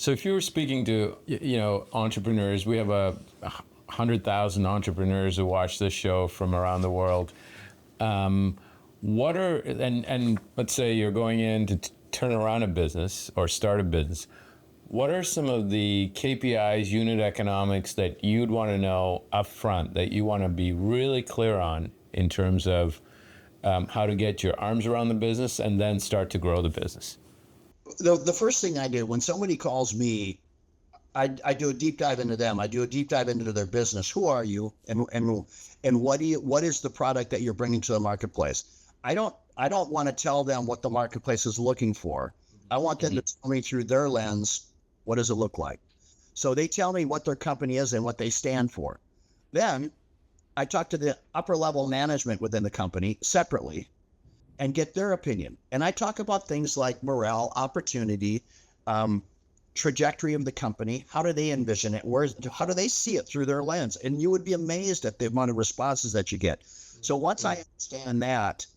So if you were speaking to, entrepreneurs, we have 100,000 entrepreneurs who watch this show from around the world. What are, and let's say you're going in to turn around a business or start a business. What are some of the KPIs, unit economics that you'd want to know up front, that you want to be really clear on in terms of how to get your arms around the business and then start to grow the business? The first thing I do when somebody calls me, I do a deep dive into them. I do a deep dive into their business. Who are you, and what is the product that you're bringing to the marketplace? I don't want to tell them what the marketplace is looking for. I want them to tell me through their lens, what does it look like? So they tell me what their company is and what they stand for. Then I talk to the upper level management within the company separately and get their opinion. And I talk about things like morale, opportunity, trajectory of the company. How do they envision it? How do they see it through their lens? And you would be amazed at the amount of responses that you get. So once I understand that,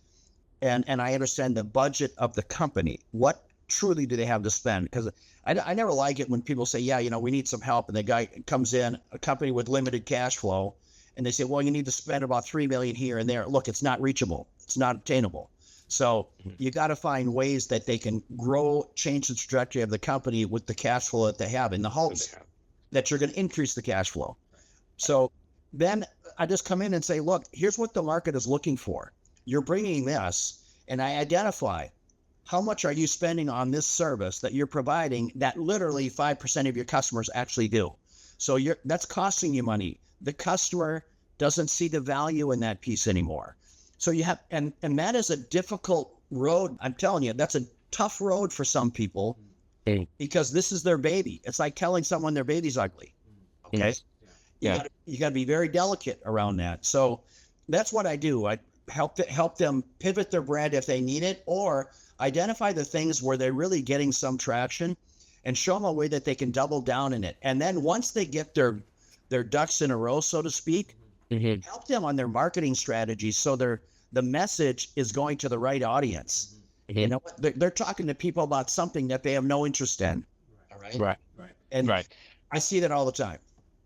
and I understand the budget of the company, what truly do they have to spend? Because I never like it when people say, we need some help. And the guy comes in, a company with limited cash flow, and they say, well, you need to spend about $3 million here and there. Look, it's not reachable. It's not obtainable. So you got to find ways that they can grow, change the trajectory of the company with the cash flow that they have in the hopes that you're going to increase the cash flow. So then I just come in and say, look, here's what the market is looking for. You're bringing this, and I identify how much are you spending on this service that you're providing that literally 5% of your customers actually do. So that's costing you money. The customer doesn't see the value in that piece anymore. So you have, and that is a difficult road. I'm telling you, that's a tough road for some people because this is their baby. It's like telling someone their baby's ugly. Okay. You got to be very delicate around that. So that's what I do. I help them pivot their brand if they need it, or identify the things where they're really getting some traction and show them a way that they can double down in it. And then once they get their ducks in a row, so to speak, help them on their marketing strategies so the message is going to the right audience. They're talking to people about something that they have no interest in. All right. Right. And I see that all the time.